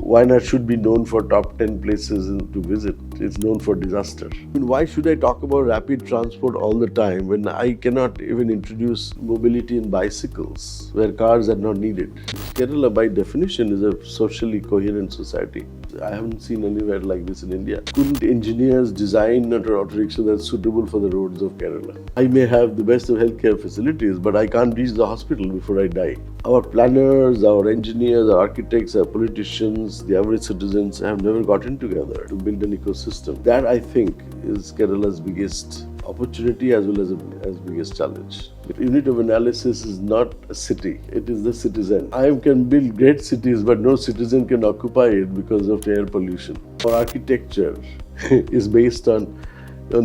Wayanad should be known for top 10 places to visit. It's known for disaster. Why should I talk about rapid transport all the time when I cannot even introduce mobility in bicycles where cars are not needed? Kerala by definition is a socially coherent society. I haven't seen anywhere like this in India. Couldn't engineers design an auto rickshaw that's suitable for the roads of Kerala? I may have the best of healthcare facilities, but I can't reach the hospital before I die. Our planners, our engineers, our architects, our politicians, the average citizens have never gotten together to build an ecosystem. That, I think, is Kerala's biggest opportunity as well as biggest challenge. The unit of analysis is not a city, it is the citizen. IIM can build great cities, but no citizen can occupy it because of air pollution. Our architecture is based on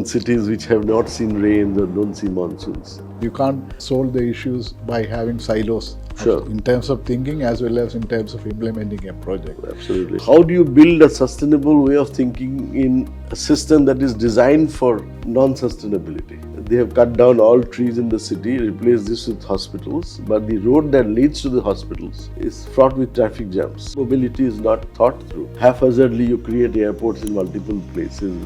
cities which have not seen rains or don't see monsoons. You can't solve the issues by having silos. Sure. In terms of thinking as well as in terms of implementing a project. Absolutely. How do you build a sustainable way of thinking in a system that is designed for non-sustainability? They have cut down all trees in the city, replaced this with hospitals, but the road that leads to the hospitals is fraught with traffic jams. Mobility is not thought through. Haphazardly you create airports in multiple places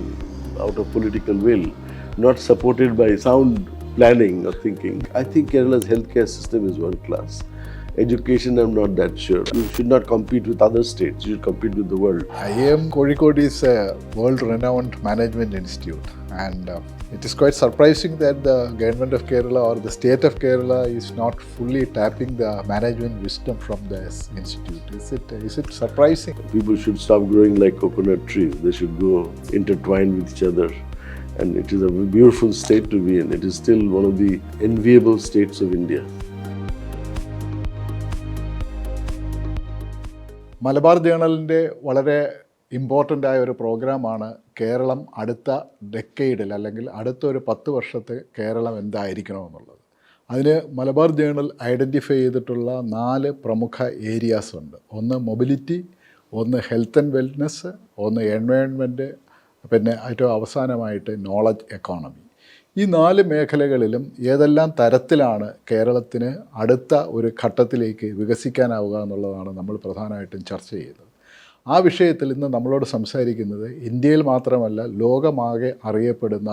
out of political will, not supported by sound planning or thinking. I think Kerala's healthcare system is world class. Education, I'm not that sure. You should not compete with other states, you should compete with the world. IIM Kozhikode is a world-renowned management institute, and it is quite surprising that the government of Kerala or the state of Kerala is not fully tapping the management wisdom from this institute. Is it surprising? People should stop growing like coconut trees. They should go intertwined with each other. And it is a beautiful state to be in. It is still one of the enviable states of India. Malabar ജേണലിൻ്റെ വളരെ important ആയ ഒരു പ്രോഗ്രാമാണ് കേരളം അടുത്ത decadal അല്ലെങ്കിൽ അടുത്തൊരു 10 വർഷത്തെ കേരളം എന്തായിരിക്കണമെന്നുള്ളത്. അതിന് Malabar journal identify ചെയ്തിട്ടുള്ള 4 പ്രമുഖ ഏരിയാസ് ഉണ്ട്. ഒന്ന് മൊബിലിറ്റി, ഒന്ന് ഹെൽത്ത് ആൻഡ് വെൽനെസ്, ഒന്ന് എൻവയോൺമെൻറ്റ്, പിന്നെ ഏറ്റവും അവസാനമായിട്ട് നോളജ് എക്കോണമി. ഈ 4 മേഖലകളിലും ഏതെല്ലാം തരത്തിലാണ് കേരളത്തിന് അടുത്ത ഒരു ഘട്ടത്തിലേക്ക് വികസിക്കാനാവുക എന്നുള്ളതാണ് നമ്മൾ പ്രധാനമായിട്ടും ചർച്ച ചെയ്തത്. ആ വിഷയത്തിൽ ഇന്ന് നമ്മളോട് സംസാരിക്കുന്നത് ഇന്ത്യയിൽ മാത്രമല്ല ലോകമാകെ അറിയപ്പെടുന്ന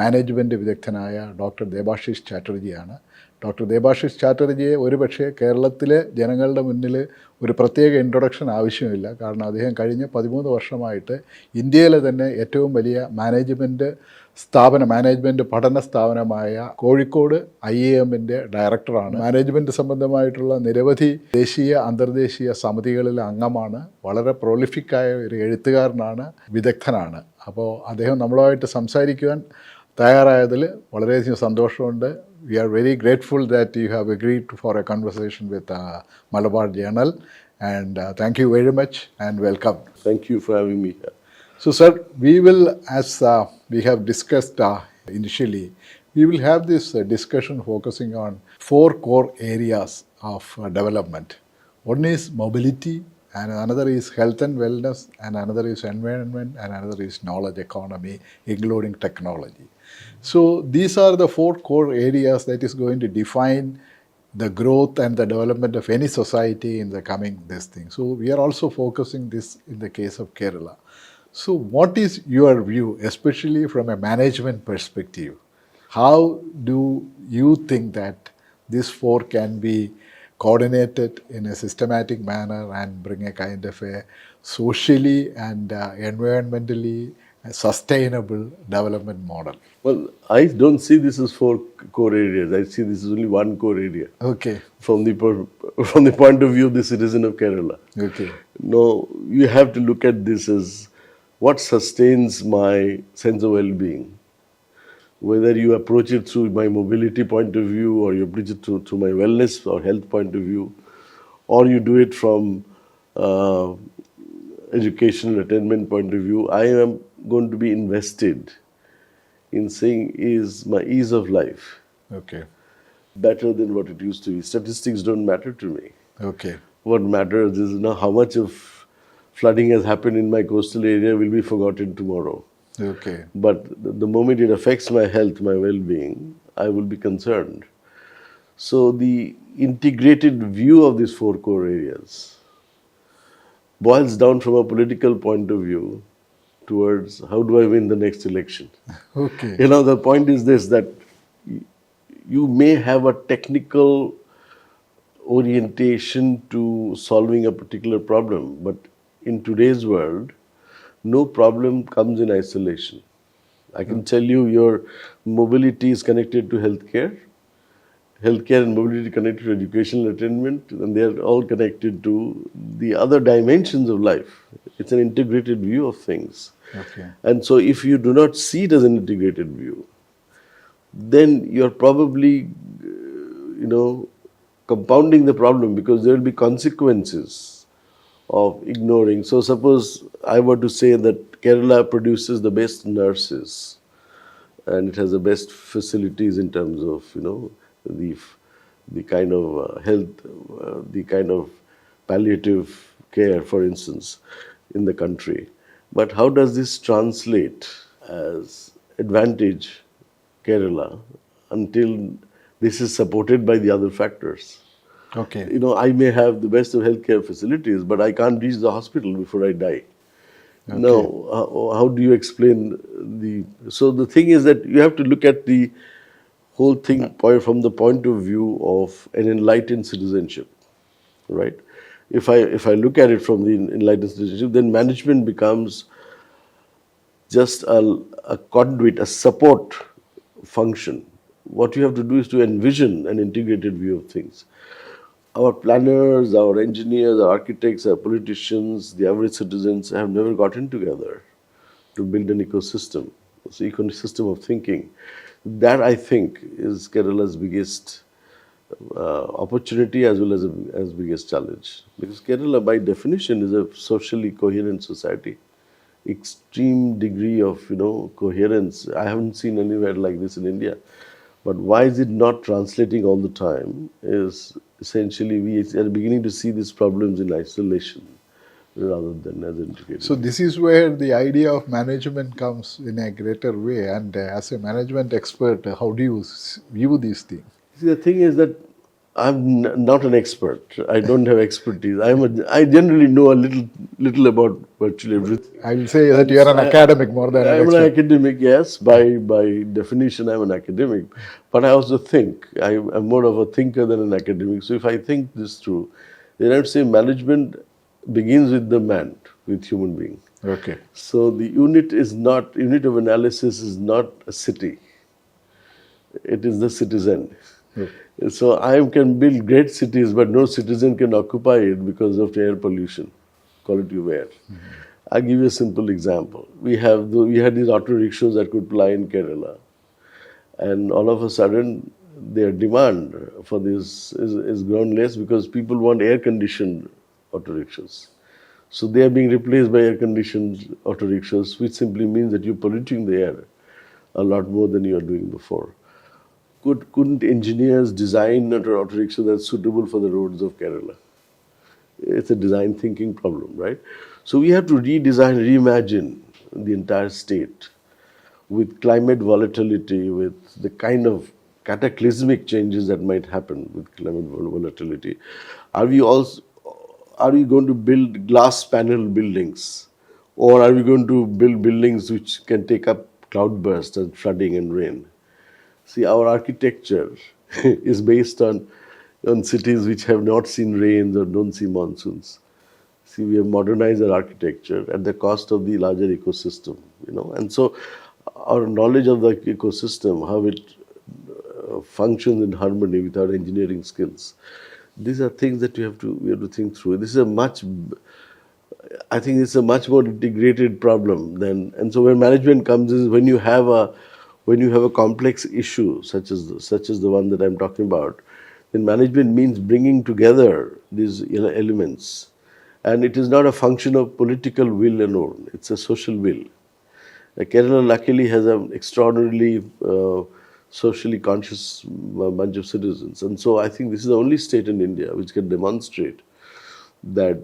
മാനേജ്മെൻറ്റ് വിദഗ്ധനായ ഡോക്ടർ ദേബാഷിസ് ചാറ്റർജിയാണ്. ഡോക്ടർ ദേബാഷിസ് ചാറ്റർജിയെ ഒരുപക്ഷെ കേരളത്തിലെ ജനങ്ങളുടെ മുന്നിൽ ഒരു പ്രത്യേക ഇൻട്രൊഡക്ഷൻ ആവശ്യമില്ല. കാരണം അദ്ദേഹം കഴിഞ്ഞ 13 വർഷമായിട്ട് ഇന്ത്യയിലെ തന്നെ ഏറ്റവും വലിയ മാനേജ്മെൻറ്റ് പഠന സ്ഥാപനമായ കോഴിക്കോട് IIMൻ്റെ ഡയറക്ടറാണ്. മാനേജ്മെൻറ്റ് സംബന്ധമായിട്ടുള്ള നിരവധി ദേശീയ അന്തർദേശീയ സമിതികളിലെ അംഗമാണ്. വളരെ പ്രൊലിഫിക്കായ ഒരു എഴുത്തുകാരനാണ്, വിദഗ്ധനാണ്. അപ്പോൾ അദ്ദേഹം നമ്മളുമായിട്ട് സംസാരിക്കുവാൻ തയ്യാറായതിൽ വളരെയധികം സന്തോഷമുണ്ട്. We are very grateful that you have agreed for a conversation with Malabar Journal, and thank you very much and welcome. Thank you for having me here. So sir, we will, as we have discussed initially, we will have this discussion focusing on 4 core areas of development. One is mobility, and another is health and wellness, and another is environment, and another is knowledge economy, including technology. So these are the 4 core areas that is going to define the growth and the development of any society in the coming this thing. So we are also focusing this in the case of Kerala. So what is your view, especially from a management perspective? How do you think that these 4 can be coordinated in a systematic manner and bring a kind of a socially and environmentally sustainable development model? Well, I don't see this as 4 core areas. I see this is only 1 core area. Okay. From the point of view of the citizen of Kerala. Okay. No, you have to look at this as what sustains my sense of well-being. Whether you approach it through my mobility point of view, or you approach it through my wellness or health point of view, or you do it from educational attainment point of view, I am going to be invested in saying, is my ease of life Okay. better than what it used to be? Statistics don't matter to me. Okay. What matters is how much of flooding has happened in my coastal area will be forgotten tomorrow. Okay. But the moment it affects my health, my well-being, I will be concerned. So the integrated view of these 4 core areas boils down from a political point of view towards how do I win the next election. Okay. The point is this, that you may have a technical orientation to solving a particular problem, but in today's world, no problem comes in isolation. I can tell you your mobility is connected to healthcare and mobility connected to educational attainment, and they are all connected to the other dimensions of life. It's an integrated view of things. Okay. And so if you do not see it as an integrated view, then you're probably, compounding the problem, because there will be consequences of ignoring. So suppose I were to say that Kerala produces the best nurses and it has the best facilities in terms of, the kind of health, the kind of palliative care, for instance, in the country. But how does this translate as advantage Kerala until this is supported by the other factors? Okay. I may have the best of healthcare facilities, but I can't reach the hospital before I die. Okay. Now, how do you explain So the thing is that you have to look at the whole thing from the point of view of an enlightened citizenship, right? If I look at it from the enlightened citizenship, then management becomes just a conduit, a support function. What you have to do is to envision an integrated view of things. Our planners, our engineers, our architects, our politicians, the average citizens have never gotten together to build an ecosystem. It's an ecosystem of thinking. That, I think, is Kerala's biggest opportunity as well as biggest challenge. Because Kerala, by definition, is a socially coherent society. Extreme degree of coherence. I haven't seen anywhere like this in India. But why is it not translating all the time is essentially we are beginning to see these problems in isolation rather than as integrated. So this is where the idea of management comes in a greater way. And as a management expert, how do you view these things? See, the thing is that I'm not an expert. I don't have expertise. I generally know a little about virtually everything. I will say that you are an academic more than an expert. I'm an academic, yes. By definition, I'm an academic. But I also think. I'm more of a thinker than an academic. So if I think this through, then I would say management begins with the man, with human being. Okay. So the unit of analysis is not a city. It is the citizen. Okay. So I can build great cities, but no citizen can occupy it because of air pollution, quality of air. Mm-hmm. I'll give you a simple example. We had these auto rickshaws that could ply in Kerala, and all of a sudden their demand for this is grown less because people want air-conditioned auto rickshaws. So they are being replaced by air-conditioned auto rickshaws, which simply means that you're polluting the air a lot more than you were doing before. Couldn't engineers design an auto rickshaw that's suitable for the roads of Kerala? It's a design thinking problem, right? So we have to reimagine the entire state with climate volatility, with the kind of cataclysmic changes that might happen with climate volatility. Are we going to build glass panel buildings? Or are we going to build buildings which can take up cloudbursts and flooding and rain? See, our architecture is based on cities which have not seen rains or don't see monsoons. See, we have modernized our architecture at the cost of the larger ecosystem, And so our knowledge of the ecosystem, how it functions in harmony with our engineering skills, these are things that we have to think through. I think it's a much more integrated problem and so where management comes is when you have a complex issue such as the one that I'm talking about, then management means bringing together these elements, and it is not a function of political will alone; it's a social will. Kerala luckily has an extraordinarily socially conscious bunch of citizens, and so I think this is the only state in India which can demonstrate that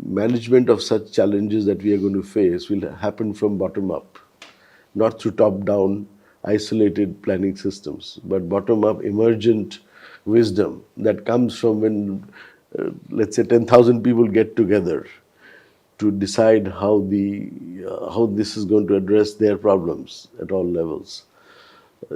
management of such challenges that we are going to face will happen from bottom up, not through top down isolated planning systems, but bottom-up emergent wisdom that comes from when, let's say, 10,000 people get together to decide how this is going to address their problems at all levels.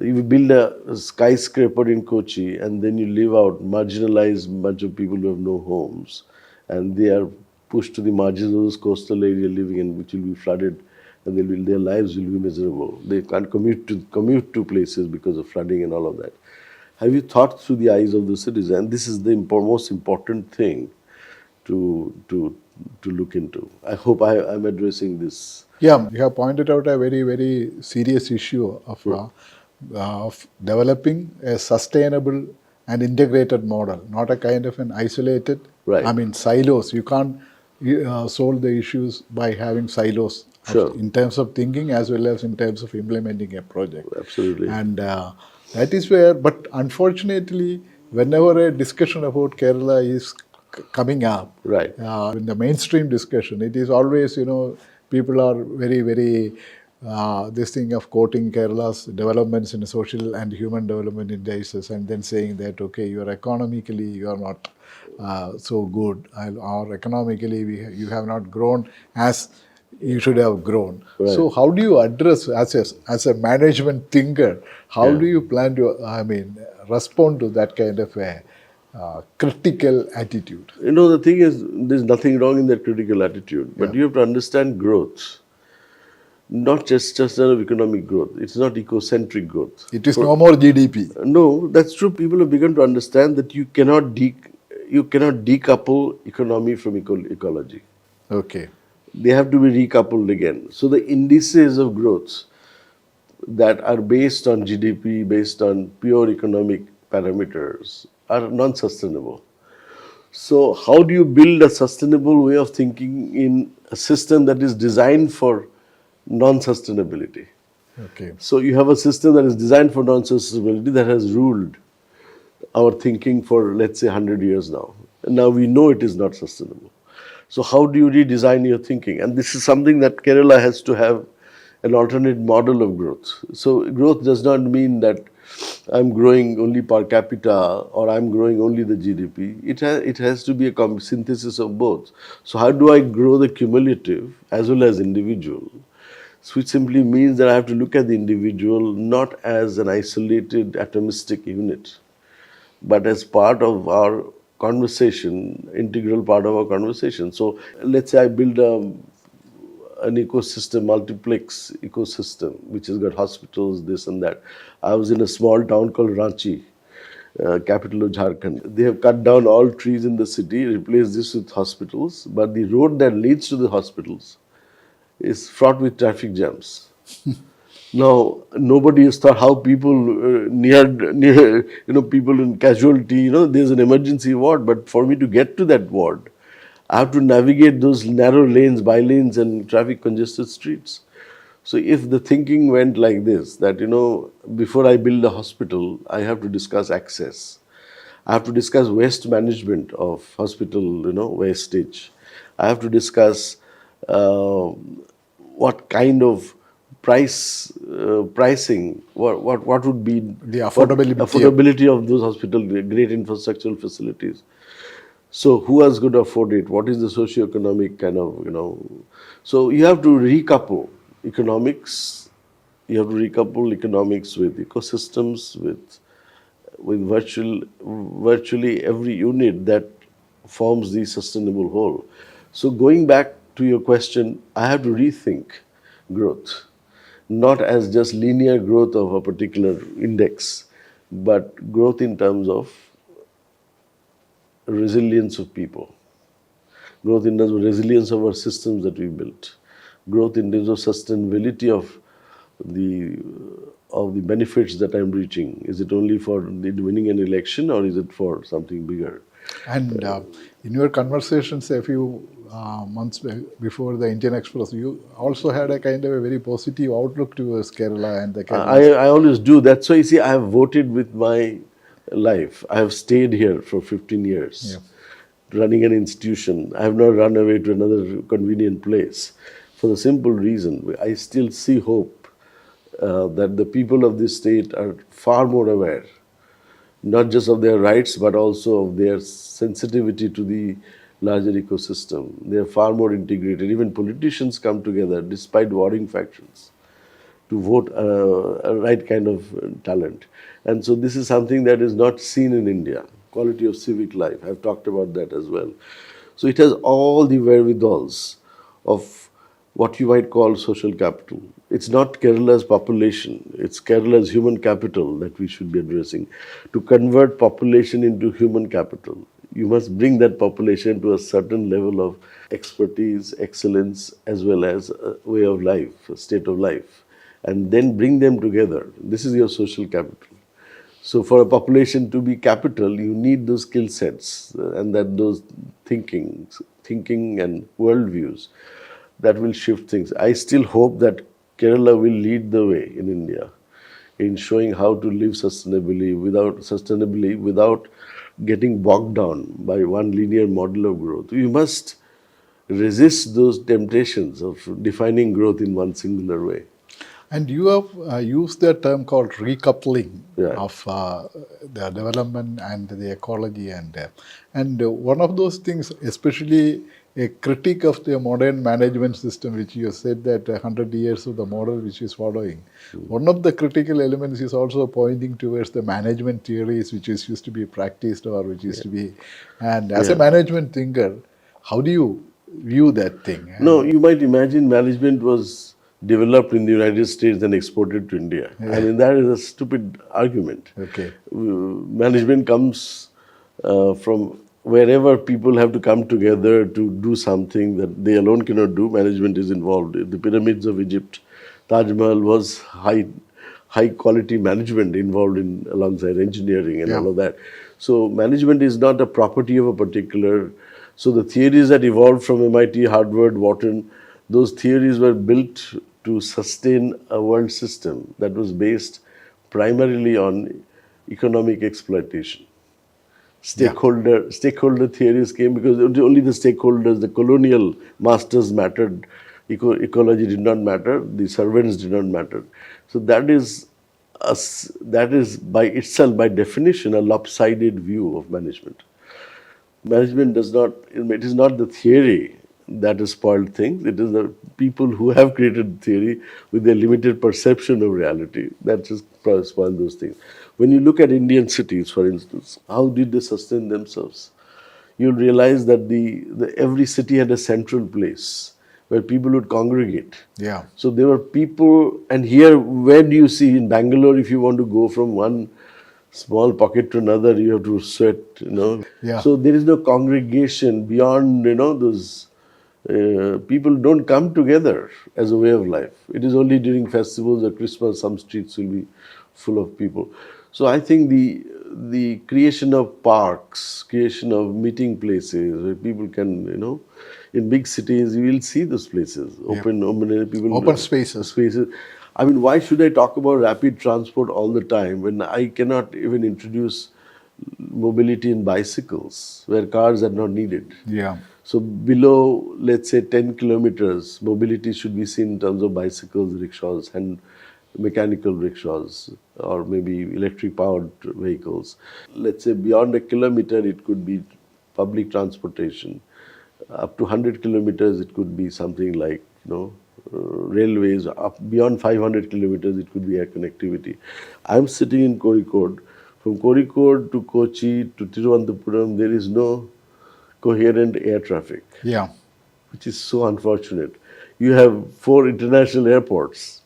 You build a skyscraper in Kochi and then you leave out marginalized bunch of people who have no homes, and they are pushed to the margins of this coastal area living in, which will be flooded, and their lives will be miserable. They can't commute to places because of flooding and all of that. Have you thought through the eyes of the citizen? And this is the most important thing to look into. I hope I'm addressing this. Yeah, you have pointed out a very, very serious issue of developing a sustainable and integrated model, not a kind of an isolated, silos. You can't solve the issues by having silos in terms of thinking as well as in terms of implementing a project. Absolutely. And that is where, but unfortunately, whenever a discussion about Kerala is coming up, in the mainstream discussion, it is always, people are very, very, this thing of quoting Kerala's developments in social and human development indices and then saying that, okay, you are not so good, or economically you have not grown as you should have grown. So how do you address, as a management thinker, how do you plan to, respond to that kind of a critical attitude? The thing is, there's nothing wrong in that critical attitude, but you have to understand growth. Not just of economic growth. It's not ecocentric growth. It is no more GDP. No, that's true. People have begun to understand that you cannot decouple economy from ecology. Okay. They have to be recoupled again. So the indices of growth that are based on GDP, based on pure economic parameters, are non-sustainable. So how do you build a sustainable way of thinking in a system that is designed for non-sustainability? Okay. So you have a system that is designed for non-sustainability that has ruled our thinking for, let's say, 100 years now. And now we know it is not sustainable. So how do you redesign your thinking? And this is something that Kerala has to have an alternate model of growth. So growth does not mean that I'm growing only per capita or I'm growing only the GDP. It has to be a synthesis of both. So how do I grow the cumulative as well as individual? Which simply means that I have to look at the individual not as an isolated atomistic unit, but as part of our conversation, integral part of our conversation. So let's say I build an ecosystem, multiplex ecosystem, which has got hospitals, this and that. I was in a small town called Ranchi, capital of Jharkhand. They have cut down all trees in the city, replaced this with hospitals, but the road that leads to the hospitals is fraught with traffic jams. Now, nobody has thought how people people in casualty, there's an emergency ward, but for me to get to that ward, I have to navigate those narrow lanes, by-lanes and traffic congested streets. So if the thinking went like this, that, before I build a hospital, I have to discuss access. I have to discuss waste management of hospital, wastage. I have to discuss what kind of pricing, what would be the affordability of those hospitals, great infrastructural facilities. So who is going to afford it? What is the socio-economic kind of, So you have to recouple economics. You have to recouple economics with ecosystems, with virtually every unit that forms the sustainable whole. So going back to your question, I have to rethink growth, not as just linear growth of a particular index, but growth in terms of resilience of people, growth in terms of resilience of our systems that we built, growth in terms of sustainability of the benefits that I'm reaching. Is it only for winning an election or is it for something bigger? And in your conversations a few months before the Indian Express, you also had a kind of a very positive outlook towards Kerala and the Kerala. I always do. That's why, I have voted with my life. I have stayed here for 15 years, running an institution. I have not run away to another convenient place for the simple reason I still see hope that the people of this state are far more aware, not just of their rights, but also of their sensitivity to the larger ecosystem. They are far more integrated. Even politicians come together despite warring factions to vote a right kind of talent. And so this is something that is not seen in India. Quality of civic life. I've talked about that as well. So it has all the wherewithals of what you might call social capital. It's not Kerala's population, it's Kerala's human capital that we should be addressing. To convert population into human capital, you must bring that population to a certain level of expertise, excellence, as well as a way of life, a state of life, and then bring them together. This is your social capital. So for a population to be capital, you need those skill sets and those thinking and worldviews that will shift things. I still hope that Kerala will lead the way in India in showing how to live sustainably without getting bogged down by one linear model of growth. We must resist those temptations of defining growth in one singular way. And you have used the term called recoupling Yeah. of the development and the ecology, and one of those things, especially a critique of the modern management system, which you said that 100 years of the model which is following. One of the critical elements is also pointing towards the management theories which is used to be practiced or which used to be. And as a management thinker, how do you view that thing? No, you might imagine management was developed in the United States and exported to India. I mean, that is a stupid argument. Okay. Management comes from wherever people have to come together to do something that they alone cannot do. Management is involved. The pyramids of Egypt, Taj Mahal was high quality management involved in alongside engineering and all of that. So management is not a property of a particular. So the theories that evolved from MIT, Harvard, Wharton, those theories were built to sustain a world system that was based primarily on economic exploitation. Stakeholder theories came because only the stakeholders, the colonial masters mattered. Ecology did not matter. The servants did not matter. So that is by itself, by definition, a lopsided view of management. Management does not. It is not the theory that has spoiled things. It is the people who have created theory with their limited perception of reality that just spoil those things. When you look at Indian cities, for instance, how did they sustain themselves? You'll realize that every city had a central place where people would congregate. Yeah. So there were people, and here, where do you see in Bangalore, if you want to go from one small pocket to another, you have to sweat, Yeah. So there is no congregation beyond, those people don't come together as a way of life. It is only during festivals or Christmas, some streets will be full of people. So I think the creation of parks, creation of meeting places where people can, in big cities, you will see those places, open spaces. I mean, why should I talk about rapid transport all the time when I cannot even introduce mobility in bicycles where cars are not needed? Yeah. So below, let's say 10 kilometers, mobility should be seen in terms of bicycles, rickshaws, and mechanical rickshaws, or maybe electric powered vehicles. Let's say beyond a kilometer, it could be public transportation. Up to 100 kilometers, it could be something like, railways. Up beyond 500 kilometers, it could be air connectivity. I'm sitting in Kozhikode. From Kozhikode to Kochi to Thiruvananthapuram, there is no coherent air traffic. Yeah. Which is so unfortunate. You have 4 international airports,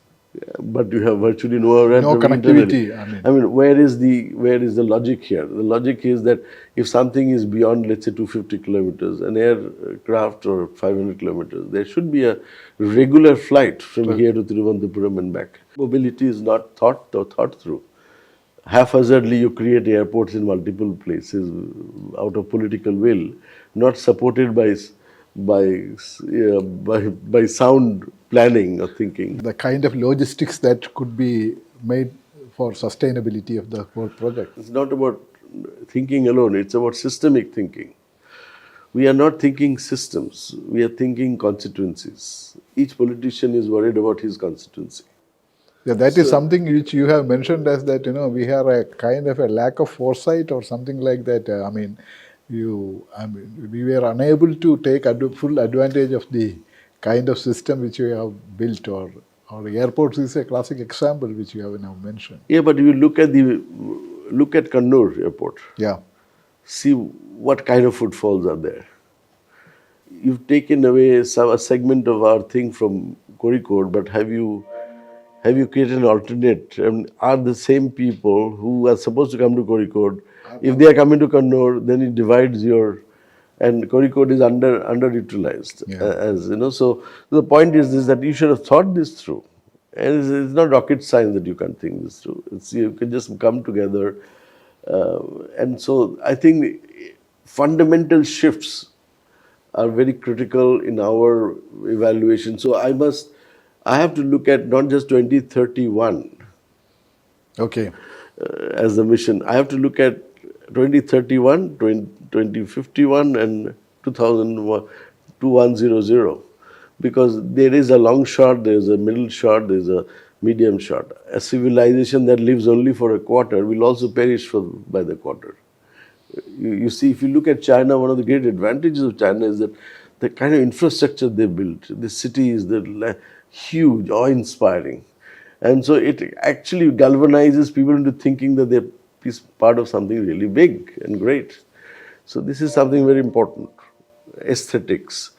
but you have virtually no connectivity. I mean, where is the logic here? The logic is that if something is beyond, let's say, 250 kilometers, an aircraft or 500 kilometers, there should be a regular flight from here to Thiruvananthapuram and back. Mobility is not thought through. Haphazardly, you create airports in multiple places out of political will, not supported by sound planning or thinking. The kind of logistics that could be made for sustainability of the whole project. It's not about thinking alone, it's about systemic thinking. We are not thinking systems, we are thinking constituencies. Each politician is worried about his constituency. Yeah, that is something which you have mentioned as that, we have a kind of a lack of foresight or something like that. we were unable to take full advantage of the kind of system which we have built, or airports is a classic example which you have now mentioned. Yeah, but you look at Kannur airport. Yeah. See what kind of footfalls are there. You've taken away a segment of our thing from Kozhikode, but have you created an alternate? Are the same people who are supposed to come to Kozhikode, if they are coming to Kannur, then it divides and Kozhikode is underutilized, as you know. So the point is that you should have thought this through, and it's not rocket science that you can think this through. You can just come together, and so I think fundamental shifts are very critical in our evaluation. So I have to look at not just 2031 as the mission. I have to look at 2031, 2051 and 2100, because there is a long shot, there is a middle shot, there is a medium shot. A civilization that lives only for a quarter will also perish by the quarter. You see, if you look at China, one of the great advantages of China is that the kind of infrastructure they built, the cities, they're huge, awe-inspiring. And so it actually galvanizes people into thinking that they're part of something really big and great. So this is something very important. Aesthetics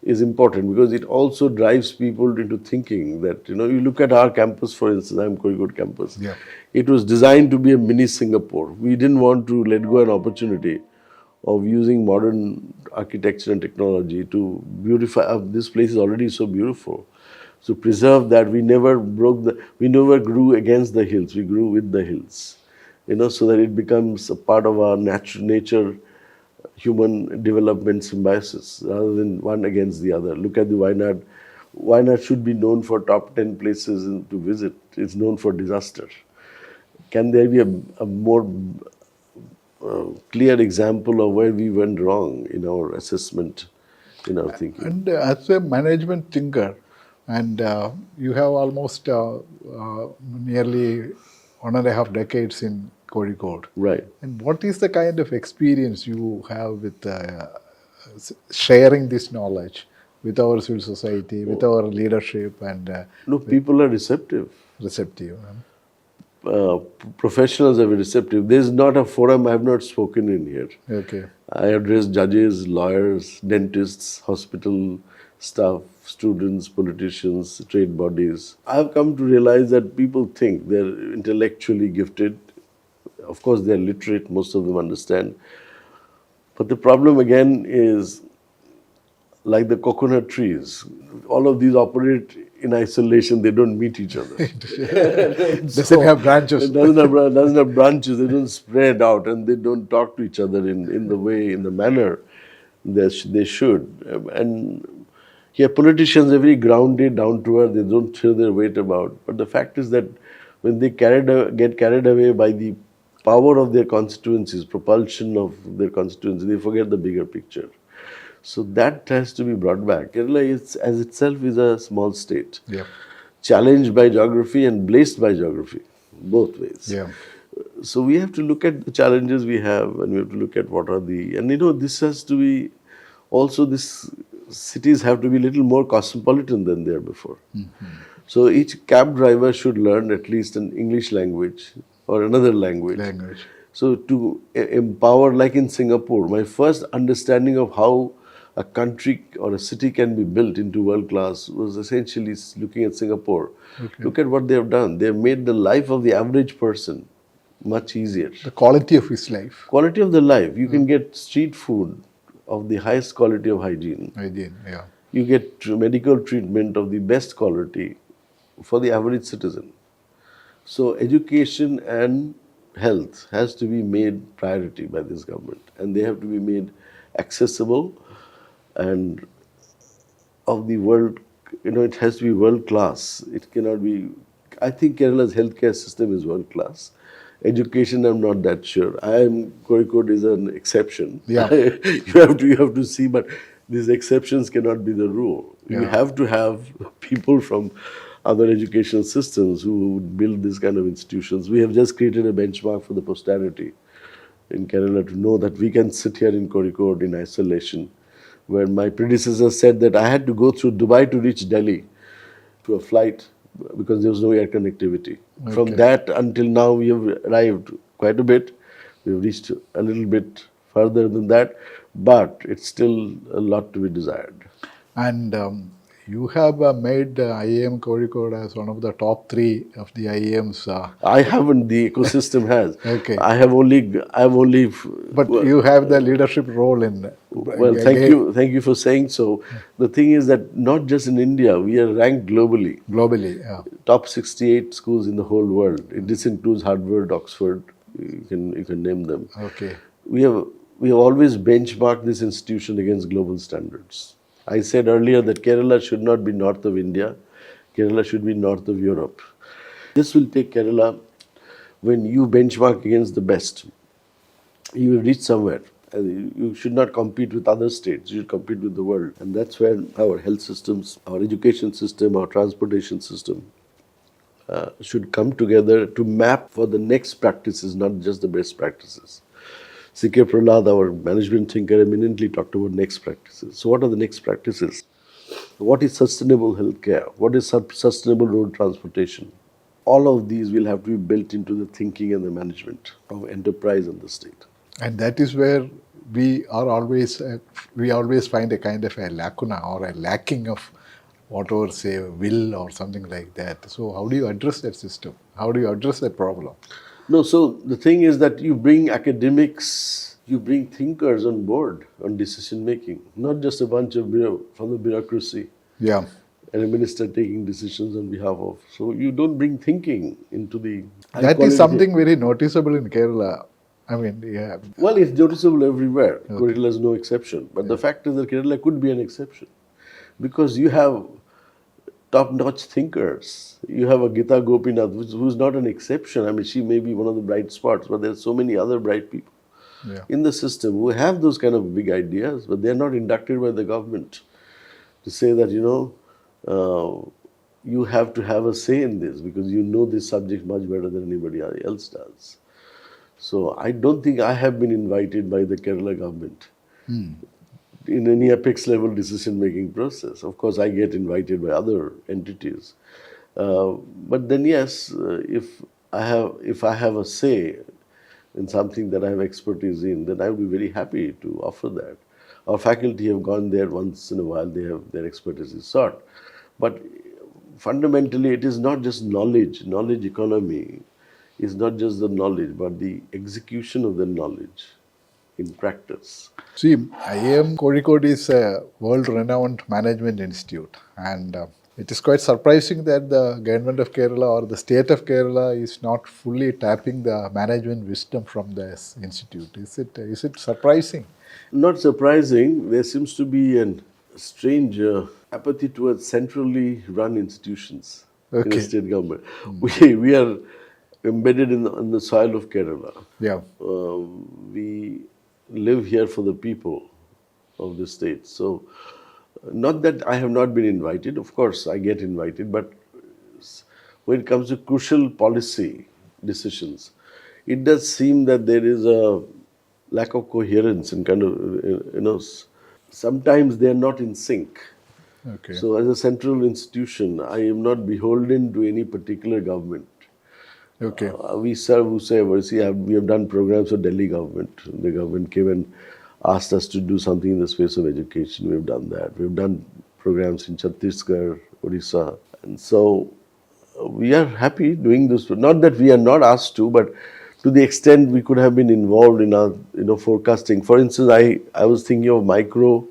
is important because it also drives people into thinking that, you look at our campus, for instance, I'm Kozhikode campus. Yeah. It was designed to be a mini Singapore. We didn't want to let go an opportunity of using modern architecture and technology to beautify. This place is already so beautiful. So preserve that. We never grew against the hills. We grew with the hills, so that it becomes a part of our nature, human development symbiosis, rather than one against the other. Look at the Wayanad. Wayanad should be known for top 10 places to visit. It's known for disaster. Can there be a more clear example of where we went wrong in our assessment, in our thinking? And as a management thinker, and you have almost nearly 1.5 decades in Kozhikode. Right. And what is the kind of experience you have with sharing this knowledge with our civil society, with our leadership, and people are receptive. Professionals are very receptive. There's not a forum I have not spoken in here. Okay. I address judges, lawyers, dentists, hospital staff, students, politicians, trade bodies. I've come to realize that people think they're intellectually gifted. Of course, they're literate, most of them understand. But the problem again is like the coconut trees. All of these operate in isolation, they don't meet each other. Doesn't have branches. It doesn't have branches, they don't spread out and they don't talk to each other in the manner they should. And here politicians are very grounded, down to earth, they don't throw their weight about. But the fact is that when they get carried away by the power of their constituencies, propulsion of their constituencies, they forget the bigger picture. So that has to be brought back. Kerala as itself is a small state, challenged by geography and blessed by geography, both ways. Yeah. So we have to look at the challenges we have, and we have to look at what are this has to be, also cities have to be a little more cosmopolitan than they were before. Mm-hmm. So each cab driver should learn at least an English language or another language. So to empower, like in Singapore, my first understanding of how a country or a city can be built into world class was essentially looking at Singapore. Okay. Look at what they have done. They have made the life of the average person much easier. The quality of his life. Quality of the life. You can get street food of the highest quality of hygiene. Yeah. You get medical treatment of the best quality for the average citizen. So education and health has to be made priority by this government, and they have to be made accessible and of the world, it has to be world class. It cannot be, I think Kerala's healthcare system is world class. Education, I'm not that sure. Kozhikode is an exception. Yeah. you have to see, but these exceptions cannot be the rule. Yeah. You have to have people from other educational systems who would build this kind of institutions. We have just created a benchmark for the posterity. in Kerala to know that we can sit here in Kozhikode in isolation, where my predecessor said that I had to go through Dubai to reach Delhi to a flight because there was no air connectivity. Okay. From that until now, we have arrived quite a bit. We have reached a little bit further than that, but it's still a lot to be desired. And you have made IIM Kozhikode as one of the top 3 of the IIMs. I haven't. The ecosystem has. Okay. I have only. But you have the leadership role in. Well, thank you for saying so. The thing is that not just in India, we are ranked globally. Globally, yeah. Top 68 schools in the whole world. This includes Harvard, Oxford. You can name them. Okay. We have always benchmarked this institution against global standards. I said earlier that Kerala should not be north of India. Kerala should be north of Europe. This will take Kerala, when you benchmark against the best, you will reach somewhere. You should not compete with other states. You should compete with the world. And that's where our health systems, our education system, our transportation system should come together to map for the next practices, not just the best practices. 𝗂𝗵𝗲, our management thinker, eminently talked about next practices. So what are the next practices? What is sustainable healthcare? What is sustainable road transportation? All of these will have to be built into the thinking and the management of enterprise and the state. And that is where we always find a kind of a lacuna or a lacking of whatever, say, will or something like that. So how do you address that system? How do you address that problem? No, so the thing is that you bring academics, you bring thinkers on board on decision making, not just a bunch of from the bureaucracy. Yeah. And a minister taking decisions on behalf of. So you don't bring thinking into the... That is something very noticeable in Kerala. I mean, yeah. Well, it's noticeable everywhere. Okay. Kerala is no exception. But the fact is that Kerala could be an exception. Because you have top-notch thinkers. You have a 𝗃𝗏 𝗃𝗏, who's not an exception. I mean, she may be one of the bright spots, but there are so many other bright people in the system who have those kind of big ideas, but they're not inducted by the government to say that, you have to have a say in this because you know this subject much better than anybody else does. So I don't think I have been invited by the Kerala government in any apex level decision making process. Of course, I get invited by other entities. But then yes, if I have a say in something that I have expertise in, then I would be very happy to offer that. Our faculty have gone there once in a while, they have their expertise is sought. But fundamentally, it is not just knowledge. Knowledge economy is not just the knowledge, but the execution of the knowledge in practice. See, IIM Kozhikode is a world-renowned management institute, and it is quite surprising that the government of Kerala or the state of Kerala is not fully tapping the management wisdom from this institute. Is it surprising? Not surprising. There seems to be a strange apathy towards centrally run institutions in the state government. We are embedded in the soil of Kerala. Yeah. We live here for the people of the state. So, not that I have not been invited. Of course, I get invited. But when it comes to crucial policy decisions, it does seem that there is a lack of coherence and kind of, sometimes they are not in sync. Okay. So as a central institution, I am not beholden to any particular government. Okay. We serve 𝗬𝗓𝗃. We have done programs for Delhi government. The government came and asked us to do something in the space of education. We have done that. We have done programs in Chhattisgarh, Odisha. And so we are happy doing this. Not that we are not asked to, but to the extent we could have been involved in our forecasting. For instance, I was thinking of micro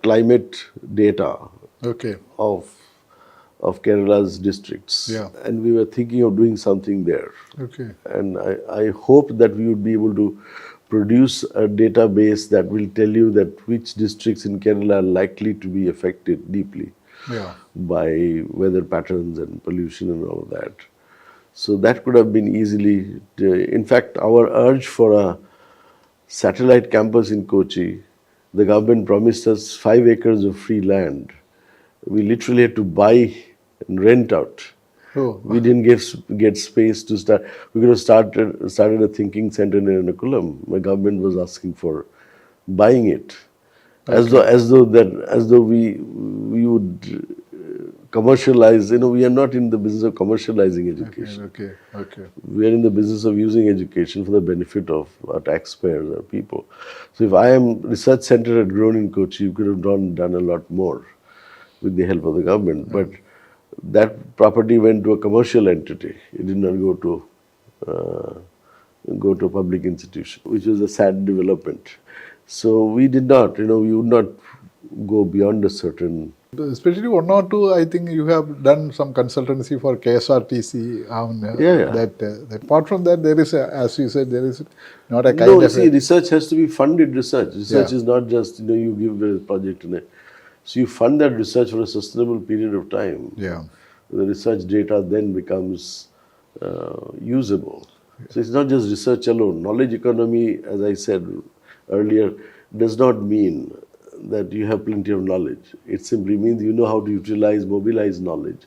climate data of Kerala's districts. Yeah. And we were thinking of doing something there. Okay. And I hope that we would be able to produce a database that will tell you that which districts in Kerala are likely to be affected deeply by weather patterns and pollution and all of that. So that could have been easily, in fact, our urge for a satellite campus in Kochi, the government promised us 5 acres of free land. We literally had to buy and rent out Oh. We didn't get space to start. We could have started a thinking center in Ernakulam. My government was asking for buying it, as though we would commercialize. We are not in the business of commercializing education. Okay. We are in the business of using education for the benefit of our taxpayers, our people. So if IIM research center had grown in Kochi, we could have done a lot more with the help of the government. But that property went to a commercial entity. It did not go to a public institution, which was a sad development. So we did not, we would not go beyond a certain. Especially 1 or 2, I think you have done some consultancy for KSRTC. That apart from that, there is, as you said, there is not a kind of. No, see, research has to be funded research. Research is not just, you give a project so you fund that research for a sustainable period of time. Yeah. The research data then becomes usable. So it's not just research alone. Knowledge economy, as I said earlier, does not mean that you have plenty of knowledge. It simply means you know how to mobilize knowledge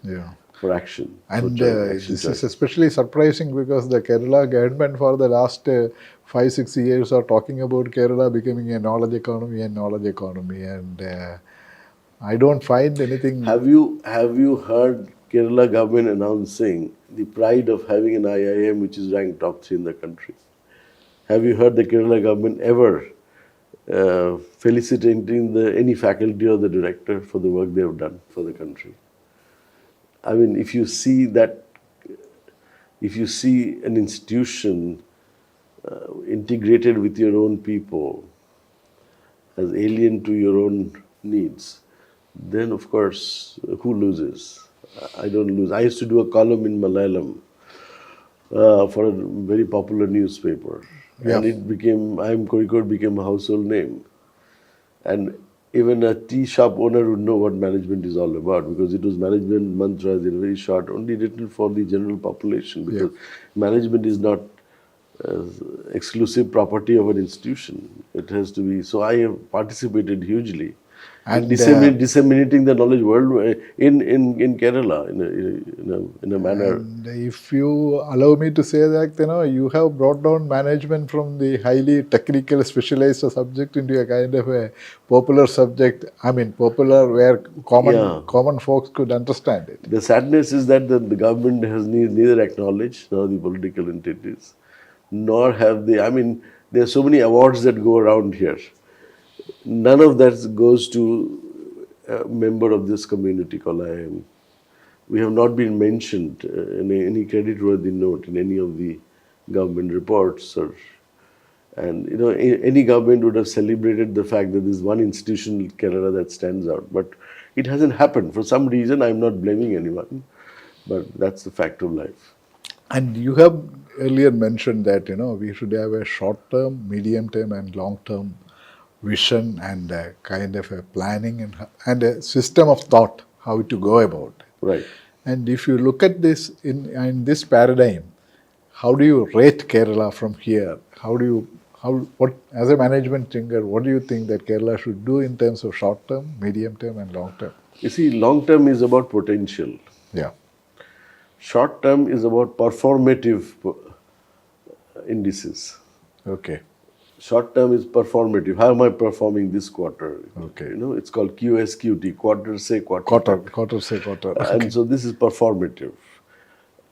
for action. And this is especially surprising because the Kerala government for the last 5-6 years are talking about Kerala becoming a knowledge economy. And I don't find anything. Have you heard Kerala government announcing the pride of having an IIM which is ranked top 3 in the country? Have you heard the Kerala government ever felicitating any faculty or the director for the work they have done for the country? I mean, if you see an institution integrated with your own people as alien to your own needs, then of course, who loses? I don't lose. I used to do a column in Malayalam for a very popular newspaper. And it became, 𝗵𝗃𝗃 became a household name. And even a tea shop owner would know what management is all about, because it was management mantras in very short, only written for the general population, because management is not exclusive property of an institution. It has to be. So I have participated hugely and disseminating the knowledge worldwide in Kerala in a manner. And if you allow me to say that, you have brought down management from the highly technical specialized subject into a kind of a popular subject. I mean, popular where common folks could understand it. The sadness is that the government has neither acknowledged nor the political entities, nor have they. I mean, there are so many awards that go around here. None of that goes to a member of this community called IIM. We have not been mentioned in any credit-worthy note in any of the government reports. And any government would have celebrated the fact that there is one institution in Kerala that stands out. But it hasn't happened. For some reason, I'm not blaming anyone. But that's the fact of life. And you have earlier mentioned that, we should have a short-term, medium-term and long-term vision and a kind of a planning and a system of thought how to go about it. Right. And if you look at this in this paradigm, how do you rate Kerala from here? What as a management thinker, what do you think that Kerala should do in terms of short term, medium term and long term? You see, long term is about potential. Yeah. Short term is about performative indices. Okay. Short term is performative. How am I performing this quarter? Okay. It's called QSQT, quarter-say-quarter. Quarter-say-quarter. And so this is performative.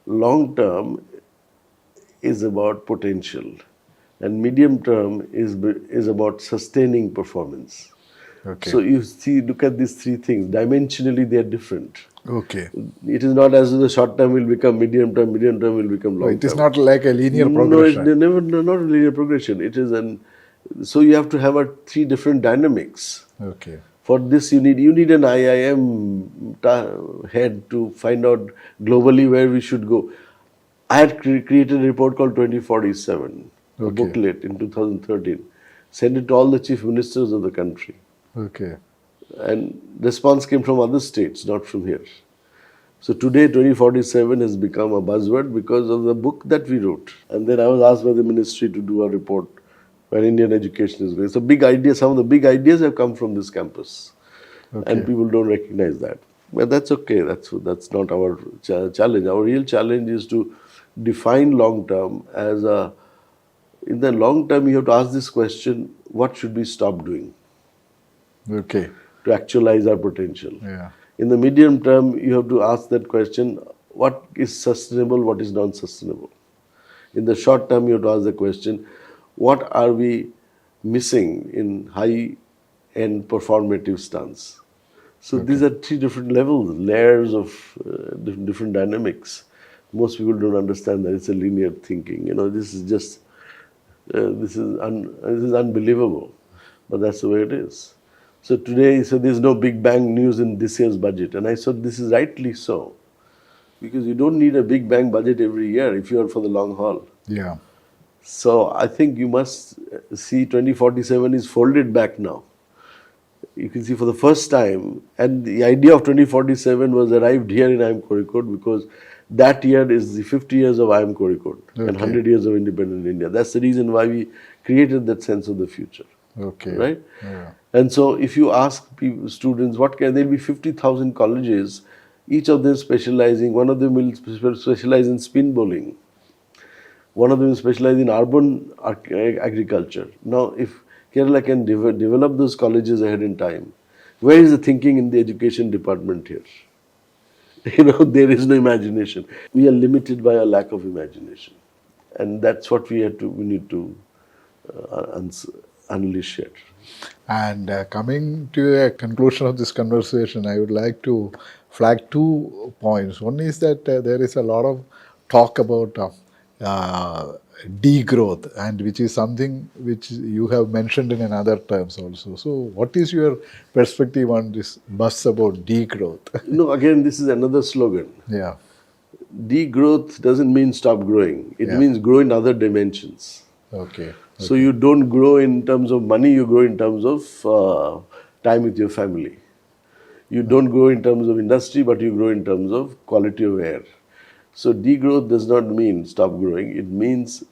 Long term is about potential. And medium term is about sustaining performance. Okay. So look at these three things. Dimensionally, they are different. Okay. It is not as though the short term will become medium term will become long term. It is not like a linear progression. No, not a linear progression. It is so you have to have three different dynamics. Okay. For this, you need an IIM head to find out globally where we should go. I had created a report called 2047, a booklet in 2013. Sent it to all the chief ministers of the country. Okay. And response came from other states, not from here. So today, 2047 has become a buzzword because of the book that we wrote. And then I was asked by the ministry to do a report where Indian education is going. So big ideas, some of the big ideas have come from this campus. Okay. And people don't recognize that. But that's okay. That's not our challenge. Our real challenge is to define long term as a. In the long term, you have to ask this question: what should we stop doing? Okay. To actualize our potential. Yeah. In the medium term, you have to ask that question: what is sustainable? What is non-sustainable? In the short term, you have to ask the question: what are we missing in high-end performative stance? So these are three different levels, layers of different dynamics. Most people don't understand that it's a linear thinking. This is just this is unbelievable, but that's the way it is. So today, there's no Big Bang news in this year's budget, and I said this is rightly so, because you don't need a Big Bang budget every year if you are for the long haul. Yeah. So I think you must see 2047 is folded back now. You can see for the first time, and the idea of 2047 was arrived here in IIM Kozhikode because that year is the 50 years of IIM Kozhikode and 100 years of independent India. That's the reason why we created that sense of the future. Okay. Right? Yeah. And so if you ask students, there'll be 50,000 colleges, each of them specializing. One of them will specialize in spin bowling. One of them will specialize in urban agriculture. Now, if Kerala can develop those colleges ahead in time, where is the thinking in the education department here? There is no imagination. We are limited by a lack of imagination. And that's what we need to unleash here. And coming to a conclusion of this conversation, I would like to flag 2 points. One is that there is a lot of talk about degrowth, and which is something which you have mentioned in other terms also. So what is your perspective on this buzz about degrowth? Again, this is another slogan. Yeah. Degrowth doesn't mean stop growing. It means grow in other dimensions. Okay. So you don't grow in terms of money, you grow in terms of time with your family. You don't grow in terms of industry, but you grow in terms of quality of air. So degrowth does not mean stop growing. It means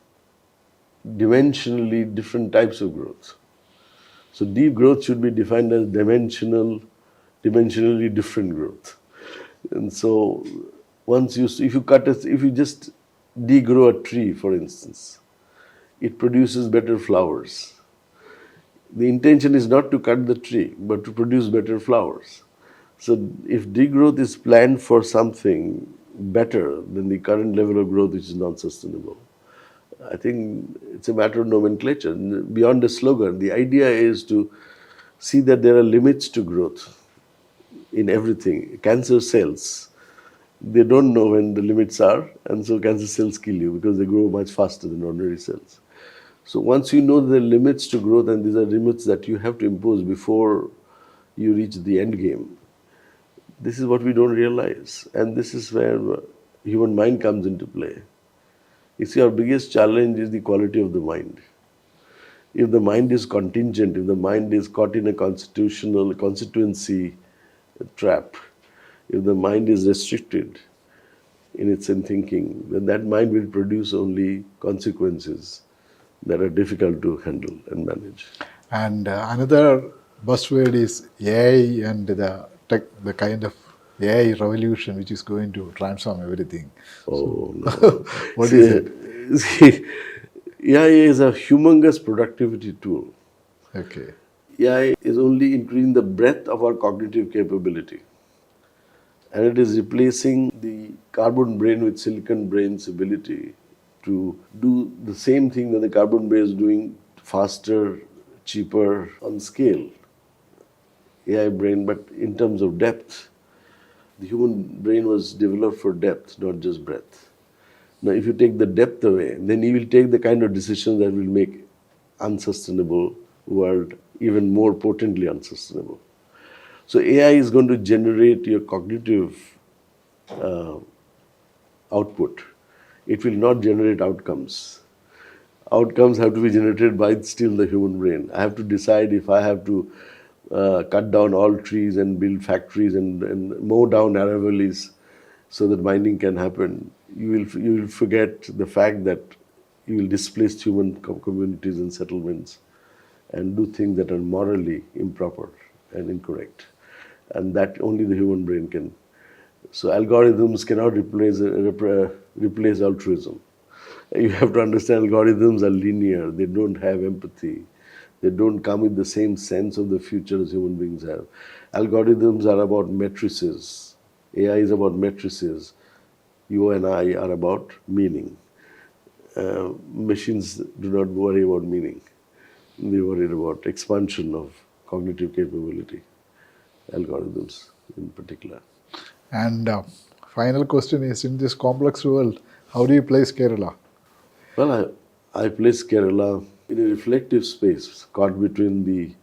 dimensionally different types of growth. So deep growth should be defined as dimensionally different growth. And so if you just degrow a tree, for instance, it produces better flowers. The intention is not to cut the tree, but to produce better flowers. So if degrowth is planned for something better than the current level of growth, which is not sustainable, I think it's a matter of nomenclature. Beyond the slogan, the idea is to see that there are limits to growth in everything. Cancer cells, they don't know when the limits are, and so cancer cells kill you because they grow much faster than ordinary cells. So once you know the limits to growth, and these are limits that you have to impose before you reach the end game, this is what we don't realize. And this is where human mind comes into play. You see, our biggest challenge is the quality of the mind. If the mind is contingent, if the mind is caught in a constituency trap, if the mind is restricted in its thinking, then that mind will produce only consequences that are difficult to handle and manage. And another buzzword is AI and the kind of AI revolution which is going to transform everything. Oh, so, no. What is it? See, AI is a humongous productivity tool. Okay. AI is only increasing the breadth of our cognitive capability. And it is replacing the carbon brain with silicon brain's ability to do the same thing that the carbon brain is doing faster, cheaper, on scale. AI brain, but in terms of depth, the human brain was developed for depth, not just breadth. Now, if you take the depth away, then you will take the kind of decisions that will make unsustainable world even more potently unsustainable. So AI is going to generate your cognitive output. It will not generate outcomes. Outcomes have to be generated by still the human brain. I have to decide if I have to cut down all trees and build factories and mow down Aravallis so that mining can happen. You will forget the fact that you will displace human communities and settlements and do things that are morally improper and incorrect. and that only the human brain can. So algorithms cannot replace altruism. You have to understand algorithms are linear. They don't have empathy. They don't come with the same sense of the future as human beings have. Algorithms are about matrices. AI is about matrices. You and I are about meaning. Machines do not worry about meaning. They worry about expansion of cognitive capability, algorithms in particular. And final question is, in this complex world, how do you place Kerala? Well, I place Kerala in a reflective space caught between the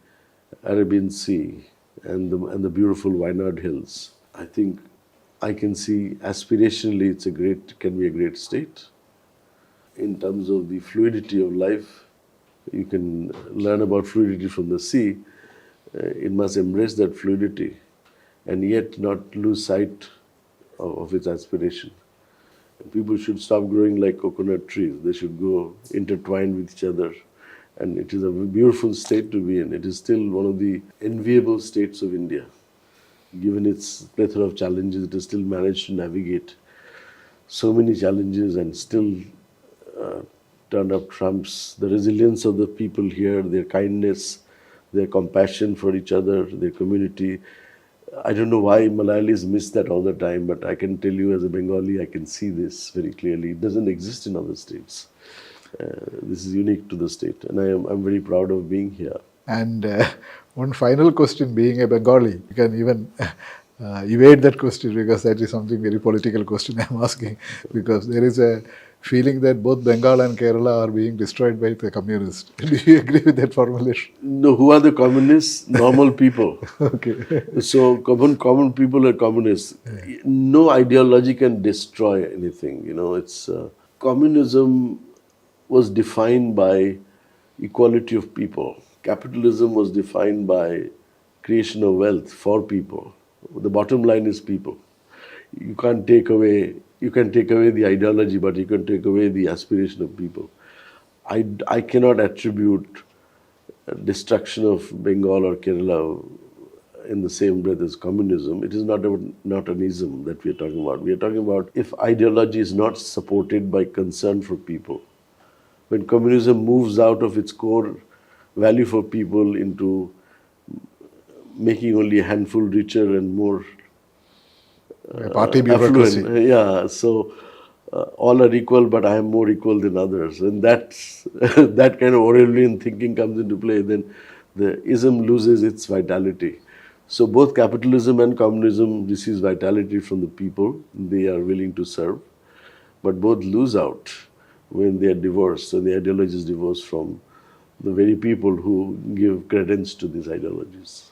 Arabian Sea and the beautiful Wayanad Hills. I think I can see aspirationally can be a great state. In terms of the fluidity of life, you can learn about fluidity from the sea. It must embrace that fluidity and yet not lose sight of its aspiration. People should stop growing like coconut trees. They should go intertwined with each other. And it is a beautiful state to be in. It is still one of the enviable states of India. Given its plethora of challenges, it has still managed to navigate so many challenges and still turn up trumps. The resilience of the people here, their kindness, their compassion for each other, their community. I don't know why Malayalis miss that all the time, but I can tell you as a Bengali, I can see this very clearly. It doesn't exist in other states. This is unique to the state, and I'm very proud of being here. And one final question, being a Bengali, you can even evade that question because that is something very political question I'm asking, because there is a feeling that both Bengal and Kerala are being destroyed by the communists. Do you agree with that formulation? No, who are the communists? Normal people. Okay. So common people are communists. No ideology can destroy anything. It's communism was defined by equality of people. Capitalism was defined by creation of wealth for people. The bottom line is people. You can take away the ideology, but you can take away the aspiration of people. I cannot attribute destruction of Bengal or Kerala in the same breath as communism. It is not an ism that we are talking about. We are talking about if ideology is not supported by concern for people. When communism moves out of its core value for people into making only a handful richer and more party bureaucracy. Affluent. Yeah, so all are equal, but I am more equal than others. And that's, that kind of Orwellian thinking comes into play, then the ism loses its vitality. So both capitalism and communism receives vitality from the people they are willing to serve, but both lose out when they are divorced, and the ideology is divorced from the very people who give credence to these ideologies.